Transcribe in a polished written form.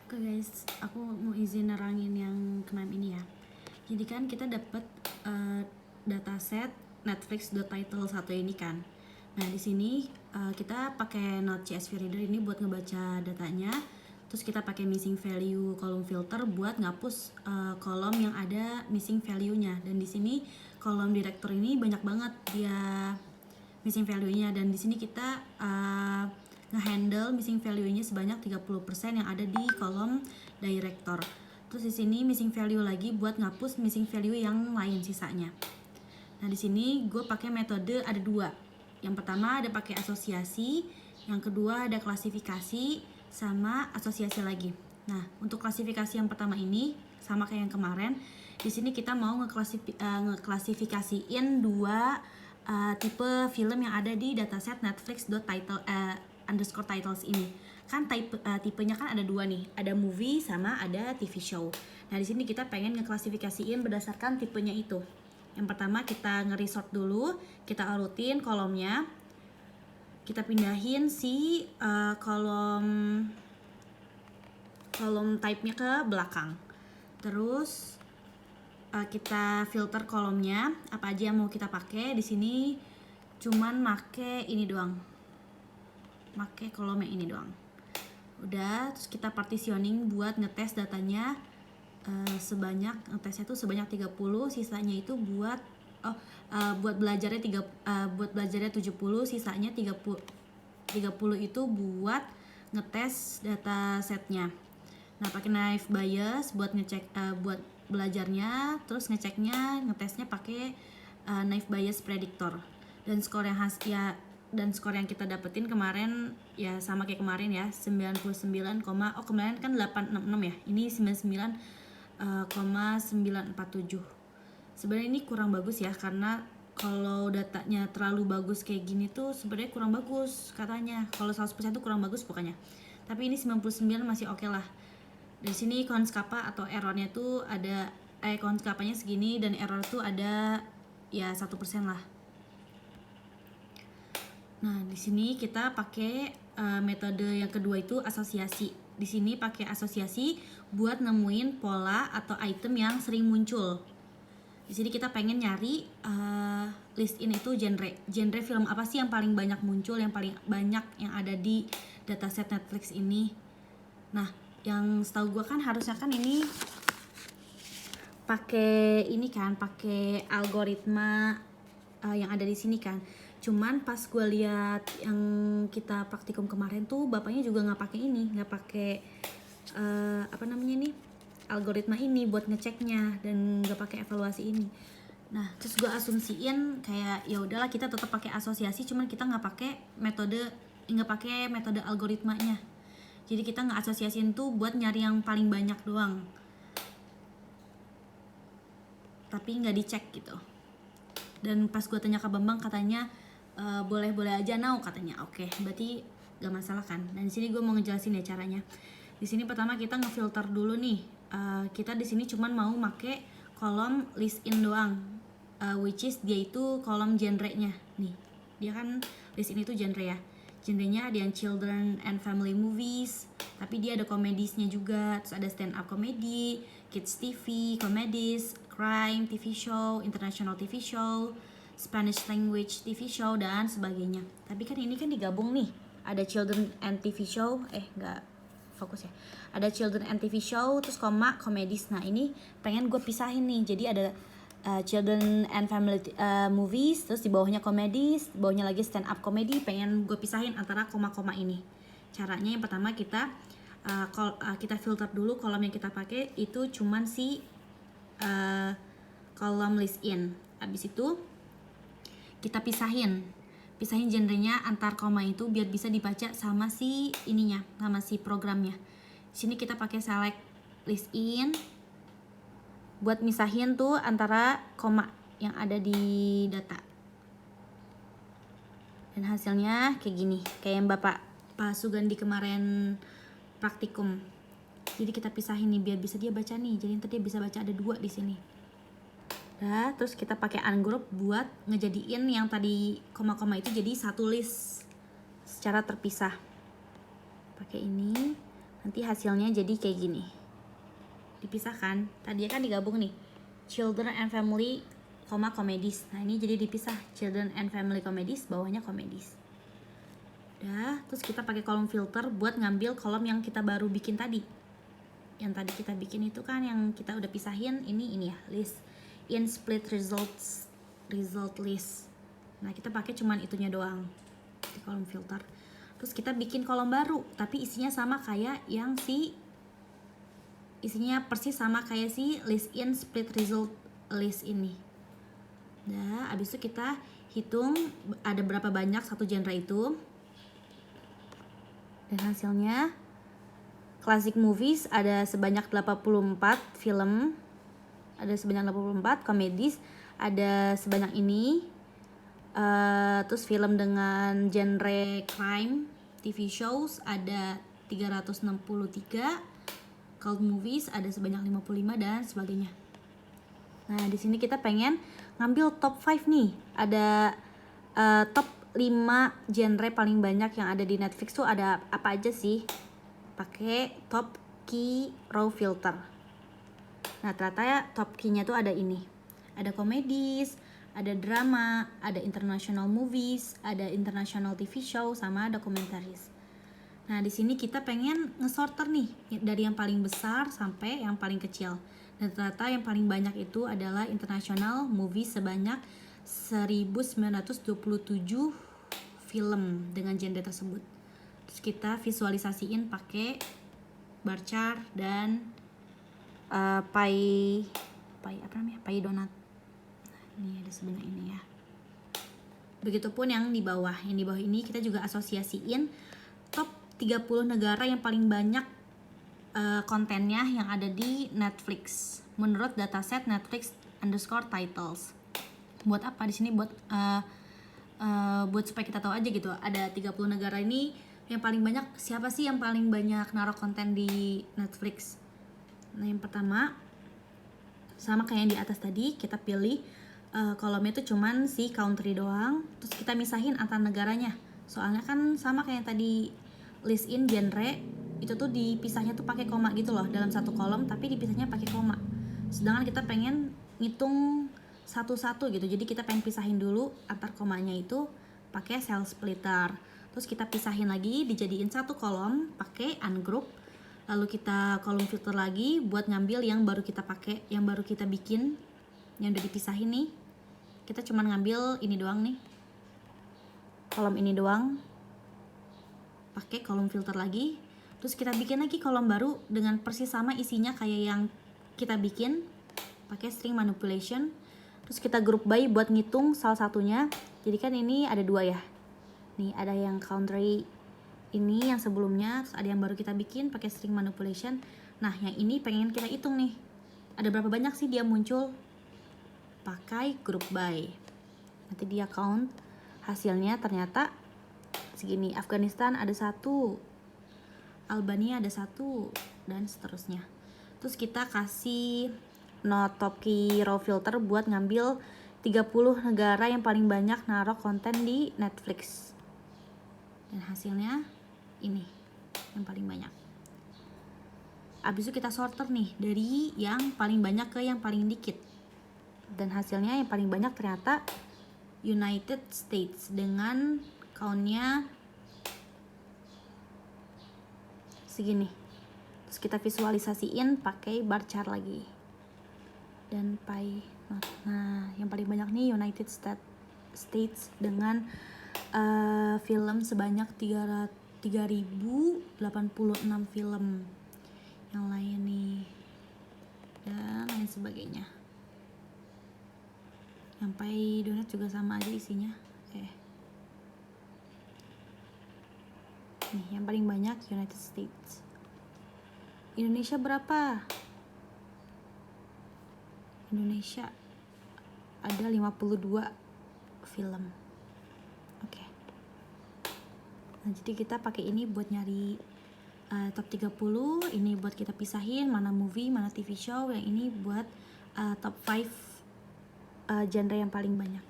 Oke guys, aku mau izin nerangin yang kemarin ini ya. Jadi kan kita dapat dataset Netflix.title 1 ini kan. Nah di sini kita pakai Node.js Reader ini buat ngebaca datanya. Terus kita pakai missing value column filter buat ngapus kolom yang ada missing value-nya. Dan di sini kolom director ini banyak banget dia missing value-nya, dan di sini kita ngehandle missing value-nya sebanyak 30% yang ada di kolom director. Terus di sini missing value lagi buat ngapus missing value yang lain sisanya. Nah, di sini gue pakai metode ada dua. Yang pertama ada pakai asosiasi, yang kedua ada klasifikasi sama asosiasi lagi. Nah, untuk klasifikasi yang pertama ini sama kayak yang kemarin. Di sini kita mau ngeklasifikasiin dua tipe film yang ada di dataset Netflix.title_titles ini. Kan tipenya kan ada dua nih, ada movie sama ada TV show. Nah, di sini kita pengen ngeklasifikasiin berdasarkan tipenya itu. Yang pertama kita nge-resort dulu, kita urutin kolomnya. Kita pindahin si kolom type-nya ke belakang. Terus kita filter kolomnya, apa aja yang mau kita pakai. Di sini cuman make ini doang, make kolom yang ini doang. Udah, terus kita partitioning buat ngetes datanya ngetesnya tuh sebanyak 30, sisanya itu buat buat belajarnya 70, sisanya 30 itu buat ngetes data setnya. Nah, pakai naive Bayes buat ngecek buat belajarnya, terus ngetesnya pakai naive Bayes predictor. Dan skor yang kita dapetin kemarin ya sama kayak kemarin ya, 99, kemarin kan 866 ya. Ini 99,947. Sebenarnya ini kurang bagus ya, karena kalau datanya terlalu bagus kayak gini tuh sebenarnya kurang bagus katanya. Kalau 100% tuh kurang bagus pokoknya. Tapi ini 99 masih oke lah. Di sini cons kappa atau errornya tuh ada cons kappanya segini, dan error tuh ada ya 1% lah. Nah, di sini kita pakai metode yang kedua itu asosiasi. Di sini pakai asosiasi buat nemuin pola atau item yang sering muncul. Di sini kita pengen nyari list in itu genre film apa sih yang paling banyak muncul, yang paling banyak yang ada di dataset Netflix ini. Nah, yang setahu gue kan harusnya kan ini pakai algoritma yang ada di sini kan. Cuman pas gue lihat yang kita praktikum kemarin tuh bapaknya juga nggak pakai algoritma ini buat ngeceknya, dan nggak pakai evaluasi ini. Nah, terus gue asumsiin kayak ya udahlah kita tetap pakai asosiasi, cuman kita nggak pakai metode algoritmanya. Jadi kita nggak asosiasiin tuh buat nyari yang paling banyak doang, tapi nggak dicek gitu. Dan pas gue tanya ke Bambang katanya boleh aja katanya. Oke, berarti gak masalah kan. Dan di sini gue mau ngejelasin ya caranya. Di sini pertama kita ngefilter dulu nih. Kita di sini cuman mau make kolom list in doang, which is dia itu kolom genre-nya nih. Dia kan list in itu genre ya. Genrenya ada yang children and family movies, tapi dia ada komedisnya juga. Terus ada stand up comedy, kids TV, comedies, crime TV show, international TV show, Spanish language TV show, dan sebagainya. Tapi kan ini kan digabung nih, ada children and TV show, nggak fokus ya. Ada children and TV show, terus komedis. Nah, ini pengen gue pisahin nih. Jadi ada children and family movies, terus di bawahnya komedis, di bawahnya lagi stand up comedy. Pengen gue pisahin antara koma-koma ini. Caranya yang pertama kita filter dulu kolom yang kita pakai itu cuman si kolom list in. Habis itu kita pisahin genrenya antar koma itu biar bisa dibaca sama si ininya, sama si programnya. Di sini kita pakai select list in buat misahin tuh antara koma yang ada di data. Dan hasilnya kayak gini, kayak yang Pak Sugandi kemarin praktikum. Jadi kita pisahin nih biar bisa dia baca nih. Jadi nanti dia bisa baca ada 2 di sini. Nah, terus kita pakai ungroup buat ngejadiin yang tadi koma-koma itu jadi satu list secara terpisah. Pakai ini, nanti Nanti hasilnya jadi kayak gini. Dipisahkan. Tadi kan digabung nih. Children and Family, comedies. Nah, ini jadi dipisah. Children and Family comedies, bawahnya comedies. Udah, terus kita pakai kolom filter buat ngambil kolom yang kita baru bikin tadi. Yang tadi kita bikin itu kan yang kita udah pisahin, ini ya, list in split result list. Nah, kita pakai cuman itunya doang di kolom filter. Terus kita bikin kolom baru, tapi isinya sama kayak yang isinya persis sama kayak si list in split result list ini. Nah, abis itu kita hitung ada berapa banyak satu genre itu. Dan hasilnya classic movies ada sebanyak 84 film, ada sebanyak 84, comedies ada sebanyak ini. Terus film dengan genre crime, TV shows ada 363, cult movies ada sebanyak 55 dan sebagainya. Nah, di sini kita pengen ngambil top 5 nih. Ada top 5 genre paling banyak yang ada di Netflix tuh ada apa aja sih? Pakai top key raw filter. Nah, ternyata ya top key-nya tuh ada ini. Ada comedies, ada drama, ada international movies, ada international TV show, sama documentaries. Nah, di sini kita pengen ngesorter nih dari yang paling besar sampai yang paling kecil. Dan ternyata yang paling banyak itu adalah international movies sebanyak 1927 film dengan genre tersebut. Terus kita visualisasiin pakai bar chart dan pie donut. Ini ada sebenarnya ini ya. Begitupun yang di bawah. Yang di bawah ini kita juga asosiasiin top 30 negara yang paling banyak kontennya yang ada di Netflix menurut dataset Netflix_titles. Buat apa di sini? Buat supaya kita tahu aja gitu. Ada 30 negara ini yang paling banyak, siapa sih yang paling banyak naruh konten di Netflix. Nah, yang pertama sama kayak yang di atas tadi, kita pilih kolomnya itu cuman si country doang, terus kita misahin antar negaranya. Soalnya kan sama kayak yang tadi list in genre, itu tuh dipisahnya tuh pakai koma gitu loh dalam satu kolom, tapi dipisahnya pakai koma. Sedangkan kita pengen ngitung satu-satu gitu, jadi kita pengen pisahin dulu antar komanya itu pakai cell splitter. Terus kita pisahin lagi, dijadiin satu kolom pakai ungroup. Lalu kita kolom filter lagi buat ngambil yang baru kita pakai, yang baru kita bikin, yang udah dipisahin nih. Kita cuman ngambil ini doang nih, kolom ini doang, pakai kolom filter lagi. Terus kita bikin lagi kolom baru dengan persis sama isinya kayak yang kita bikin, pakai string manipulation. Terus kita group by buat ngitung salah satunya. Jadi kan ini ada dua ya. Nih ada yang country ini yang sebelumnya, terus ada yang baru kita bikin pakai string manipulation. Nah, yang ini pengen kita hitung nih. Ada berapa banyak sih dia muncul? Pakai group by. Nanti dia count hasilnya, ternyata segini. Afghanistan ada 1, Albania ada 1, dan seterusnya. Terus kita kasih not top key raw filter buat ngambil 30 negara yang paling banyak naruh konten di Netflix. Dan hasilnya ini yang paling banyak. Abis itu kita sorter nih dari yang paling banyak ke yang paling dikit. Dan hasilnya yang paling banyak ternyata United States dengan countnya segini. Terus kita visualisasiin pakai bar chart lagi. Dan pie. Nah, yang paling banyak nih United States dengan film sebanyak 3086 film. Yang lain nih dan lain sebagainya. Yang pie donut juga sama aja isinya. Nih yang paling banyak United States. Indonesia berapa? Indonesia ada 52 film. Oke. Nah, jadi kita pakai ini buat nyari top 30. Ini buat kita pisahin mana movie, mana TV show. Yang ini buat top 5 genre yang paling banyak.